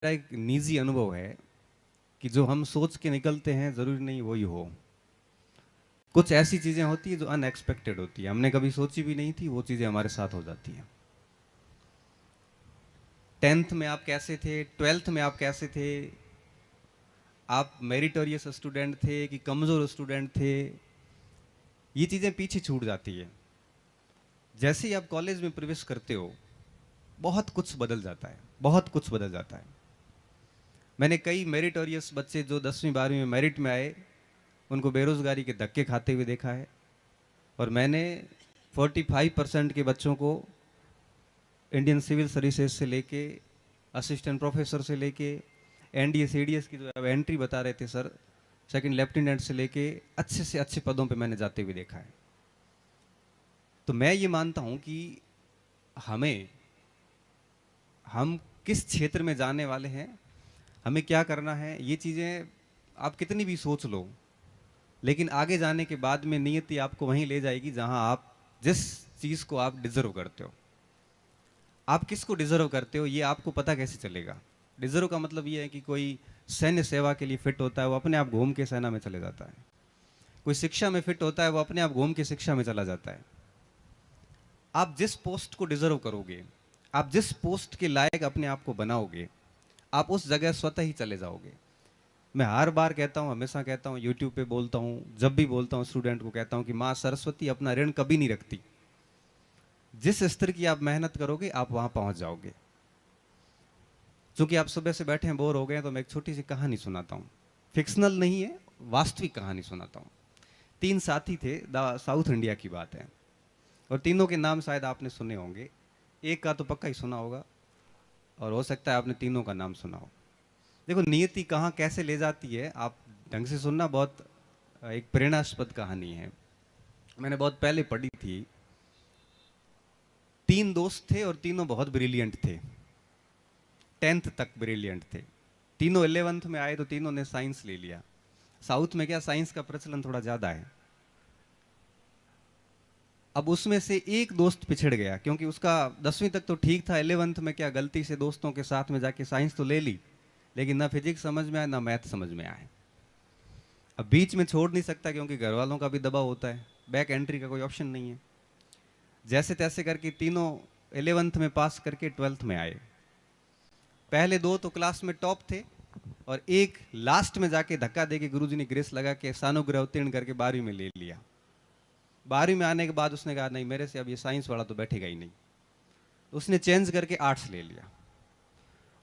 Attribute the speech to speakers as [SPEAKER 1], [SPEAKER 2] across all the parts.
[SPEAKER 1] मेरा एक निजी अनुभव है कि जो हम सोच के निकलते हैं ज़रूरी नहीं वही हो। कुछ ऐसी चीज़ें होती हैं जो अनएक्सपेक्टेड होती है, हमने कभी सोची भी नहीं थी, वो चीज़ें हमारे साथ हो जाती हैं। 10th में आप कैसे थे, 12th में आप कैसे थे, आप मेरिटोरियस स्टूडेंट थे कि कमज़ोर स्टूडेंट थे, ये चीज़ें पीछे छूट जाती है। जैसे ही आप कॉलेज में प्रवेश करते हो, बहुत कुछ बदल जाता है, बहुत कुछ बदल जाता है। मैंने कई मेरिटोरियस बच्चे जो 10वीं 12वीं में मेरिट में आए, उनको बेरोजगारी के धक्के खाते हुए देखा है। और मैंने 45% के बच्चों को इंडियन सिविल सर्विसेज से लेके असिस्टेंट प्रोफेसर से लेके एनडीए सीडीएस की जो एंट्री बता रहे थे सर, सेकंड लेफ्टिनेंट से लेके अच्छे से अच्छे पदों पे मैंने जाते हुए देखा है। तो मैं ये मानता हूँ कि हमें हम किस क्षेत्र में जाने वाले हैं, हमें क्या करना है, ये चीज़ें आप कितनी भी सोच लो, लेकिन आगे जाने के बाद में नियति आपको वहीं ले जाएगी जहां आप जिस चीज़ को आप डिजर्व करते हो। आप किसको डिजर्व करते हो ये आपको पता कैसे चलेगा। डिजर्व का मतलब ये है कि कोई सैन्य सेवा के लिए फिट होता है, वो अपने आप घूम के सेना में चले जाता है। कोई शिक्षा में फिट होता है, वो अपने आप घूम के शिक्षा में चला जाता है। आप जिस पोस्ट को डिजर्व करोगे, आप जिस पोस्ट के लायक अपने आप को बनाओगे, आप उस जगह स्वतः ही चले जाओगे। मैं हर बार कहता हूँ, हमेशा कहता हूँ, यूट्यूब पे बोलता हूँ, जब भी बोलता हूँ स्टूडेंट को कहता हूँ कि माँ सरस्वती अपना ऋण कभी नहीं रखती। जिस स्तर की आप मेहनत करोगे आप वहां पहुंच जाओगे। चूंकि आप सुबह से बैठे हैं, बोर हो गए हैं, तो मैं एक छोटी सी कहानी सुनाता हूँ। फिक्शनल नहीं है, वास्तविक कहानी सुनाता हूँ। 3 साथी थे, साउथ इंडिया की बात है, और तीनों के नाम शायद आपने सुने होंगे। एक का तो पक्का ही सुना होगा, और हो सकता है आपने तीनों का नाम सुना हो। देखो नियति कहाँ कैसे ले जाती है, आप ढंग से सुनना। बहुत एक प्रेरणास्पद कहानी है, मैंने बहुत पहले पढ़ी थी। 3 दोस्त थे और तीनों बहुत ब्रिलियंट थे, 10th तक ब्रिलियंट थे। तीनों 11th में आए तो तीनों ने साइंस ले लिया। साउथ में क्या साइंस का प्रचलन थोड़ा ज़्यादा है। अब उसमें से एक दोस्त पिछड़ गया, क्योंकि उसका 10वीं तक तो ठीक था, 11th में क्या गलती से दोस्तों के साथ में जाके साइंस तो ले ली, लेकिन ना फिजिक्स समझ में आए ना मैथ समझ में आए। अब बीच में छोड़ नहीं सकता, क्योंकि घर वालों का भी दबाव होता है, बैक एंट्री का कोई ऑप्शन नहीं है। जैसे तैसे करके तीनों 11th में पास करके 12th में आए। पहले 2 तो क्लास में टॉप थे, और एक लास्ट में जाके धक्का देके गुरुजी ने ग्रेस लगा के सानुग्रह उत्तीर्ण करके 12वीं में ले लिया। 12वीं में आने के बाद उसने कहा नहीं, मेरे से अब ये साइंस वाला तो बैठेगा ही नहीं। उसने चेंज करके आर्ट्स ले लिया।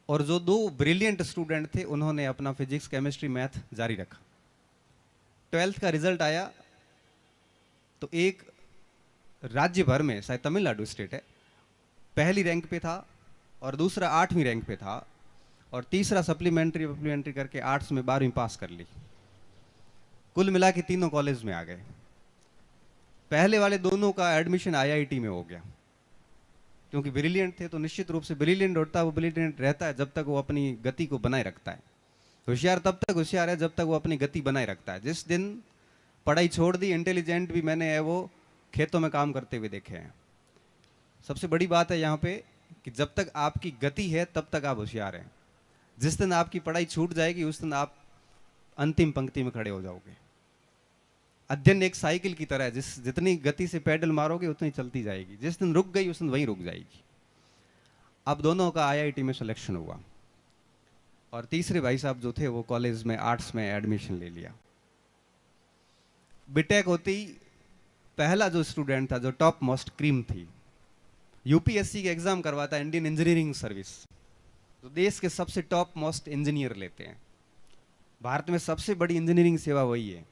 [SPEAKER 1] और जो 2 ब्रिलियंट स्टूडेंट थे उन्होंने अपना फिजिक्स केमिस्ट्री मैथ जारी रखा। 12th का रिजल्ट आया तो एक राज्य भर में, शायद तमिलनाडु स्टेट है, पहली रैंक पे था, और दूसरा 8वीं रैंक पे था, और तीसरा सप्लीमेंट्री सप्लीमेंट्री करके आर्ट्स में 12वीं पास कर ली। कुल मिला के तीनों कॉलेज में आ गए। पहले वाले दोनों का एडमिशन आईआईटी में हो गया, क्योंकि ब्रिलियंट थे। तो निश्चित रूप से ब्रिलियंट होता है, वो ब्रिलियंट रहता है जब तक वो अपनी गति को बनाए रखता है। होशियार तब तक होशियार है जब तक वो अपनी गति बनाए रखता है। जिस दिन पढ़ाई छोड़ दी, इंटेलिजेंट भी मैंने है वो खेतों में काम करते हुए देखे हैं। सबसे बड़ी बात है यहाँ पे कि जब तक आपकी गति है तब तक आप होशियार हैं। जिस दिन आपकी पढ़ाई छूट जाएगी उस दिन आप अंतिम पंक्ति में खड़े हो जाओगे। अध्ययन एक साइकिल की तरह है, जितनी गति से पैडल मारोगे उतनी चलती जाएगी। जिस दिन रुक गई उस दिन वहीं रुक जाएगी। अब दोनों का आईआईटी में सिलेक्शन हुआ, और तीसरे भाई साहब जो थे वो कॉलेज में आर्ट्स में एडमिशन ले लिया। बीटेक होती पहला जो स्टूडेंट था, जो टॉप मोस्ट क्रीम थी, यूपीएससी के एग्जाम करवाता है, इंडियन इंजीनियरिंग सर्विस, तो देश के सबसे टॉप मोस्ट इंजीनियर लेते हैं। भारत में सबसे बड़ी इंजीनियरिंग सेवा वही है।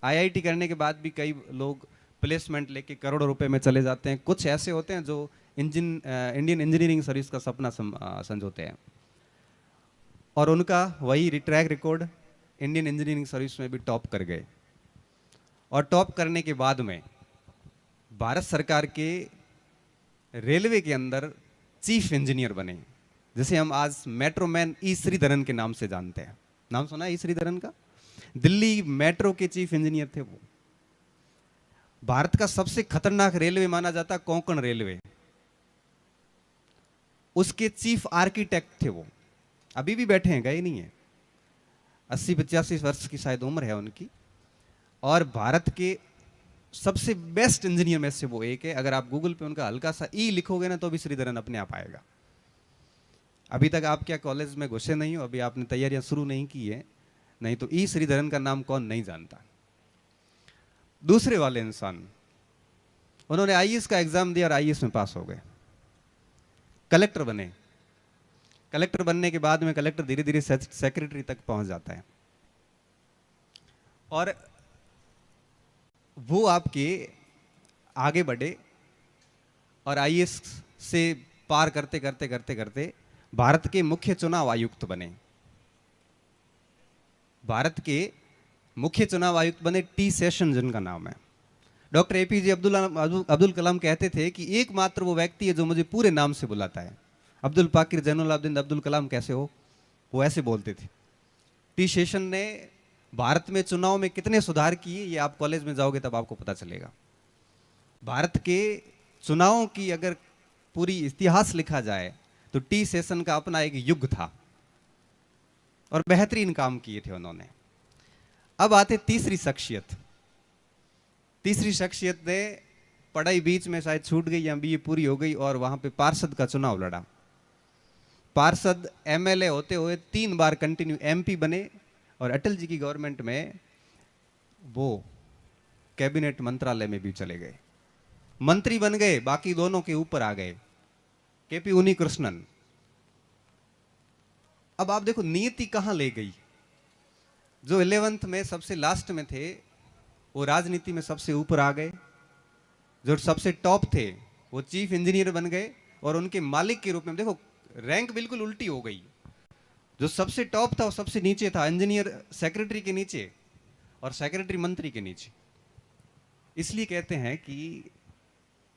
[SPEAKER 1] आईआईटी करने के बाद भी कई लोग प्लेसमेंट लेके करोड़ों रुपए में चले जाते हैं। कुछ ऐसे होते हैं जो इंडियन इंजीनियरिंग सर्विस का सपना संजोते हैं, और उनका वही track record Indian engineering service में भी टॉप कर गए। और टॉप करने के बाद में भारत सरकार के रेलवे के अंदर चीफ इंजीनियर बने, जिसे हम आज मेट्रो मैन ई श्रीधरन के नाम से जानते हैं। नाम सुना है ई श्रीधरन का? दिल्ली मेट्रो के चीफ इंजीनियर थे वो। भारत का सबसे खतरनाक रेलवे माना जाता कोंकण रेलवे, उसके चीफ आर्किटेक्ट थे वो। अभी भी बैठे हैं, गए नहीं है। 80-85 वर्ष की शायद उम्र है उनकी, और भारत के सबसे बेस्ट इंजीनियर में से वो एक है। अगर आप गूगल पे उनका हल्का सा ई लिखोगे ना तो भी श्रीधरन अपने आप आएगा। अभी तक आप क्या कॉलेज में घुसे नहीं हो, अभी आपने तैयारियां शुरू नहीं की है, नहीं तो ई श्रीधरन का नाम कौन नहीं जानता। दूसरे वाले इंसान, उन्होंने आईएएस का एग्जाम दिया और आईएएस में पास हो गए, कलेक्टर बने। कलेक्टर बनने के बाद में कलेक्टर धीरे धीरे सेक्रेटरी तक पहुंच जाता है, और वो आपके आगे बढ़े और आईएएस से पार करते करते करते करते भारत के मुख्य चुनाव आयुक्त बने। भारत के मुख्य चुनाव आयुक्त बने टी सेशन, जिनका नाम है। डॉक्टर एपीजे अब्दुल कलाम कहते थे कि एकमात्र वो व्यक्ति है जो मुझे पूरे नाम से बुलाता है। अब्दुल पाकिर जैनुलाब्दीन अब्दुल कलाम कैसे हो, वो ऐसे बोलते थे। टी सेशन ने भारत में चुनाव में कितने सुधार किए, ये आप कॉलेज में जाओगे तब आपको पता चलेगा। भारत के चुनावों की अगर पूरी इतिहास लिखा जाए तो टी सेशन का अपना एक युग था, और बेहतरीन काम किए थे उन्होंने। अब आते तीसरी शख्सियत। तीसरी शख्सियत ने पढ़ाई बीच में शायद छूट गई या बीए पूरी हो गई, और वहां पे पार्षद का चुनाव लड़ा। पार्षद एमएलए होते हुए 3 बार कंटिन्यू एमपी बने, और अटल जी की गवर्नमेंट में वो कैबिनेट मंत्रालय में भी चले गए, मंत्री बन गए, बाकी दोनों के ऊपर आ गए, केपी उन्नीकृष्णन। अब आप देखो नियति कहां ले गई। जो 11th में सबसे लास्ट में थे वो राजनीति में सबसे ऊपर आ गए, जो सबसे टॉप थे वो चीफ इंजीनियर बन गए, और उनके मालिक के रूप में देखो रैंक बिल्कुल उल्टी हो गई। जो सबसे टॉप था वो सबसे नीचे था, इंजीनियर सेक्रेटरी के नीचे और सेक्रेटरी मंत्री के नीचे। इसलिए कहते हैं कि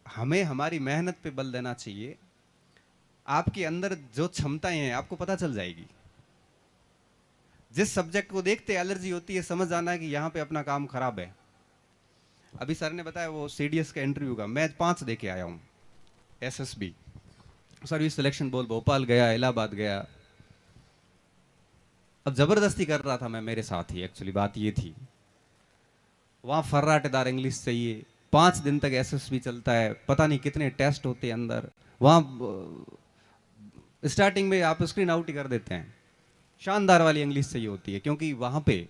[SPEAKER 1] हमें हमारी मेहनत पे बल देना चाहिए। आपके अंदर जो क्षमताएं हैं आपको पता चल जाएगी। जिस सब्जेक्ट को देखते एलर्जी होती है, समझ आना है कि यहां पे अपना काम खराब है। अभी सर ने बताया वो सीडीएस का इंटरव्यू का, मैं 5 दे के आया हूं। SSB service selection board, Bhopal गया, इलाहाबाद गया। अब जबरदस्ती कर रहा था मैं, मेरे साथ ही एक्चुअली बात ये थी। वहां फर्राटेदार इंग्लिश चाहिए, 5 दिन तक एसएसबी चलता है, पता नहीं कितने टेस्ट होते हैं अंदर। वहां स्टार्टिंग में आप स्क्रीन आउट ही कर देते हैं। शानदार वाली इंग्लिश चाहिए होती है, क्योंकि वहां पे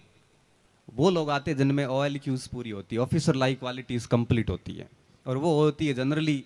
[SPEAKER 1] वो लोग आते हैं जिनमें OLQs पूरी होती है, ऑफिसर लाइक क्वालिटीज कंप्लीट होती है, और वो होती है जनरली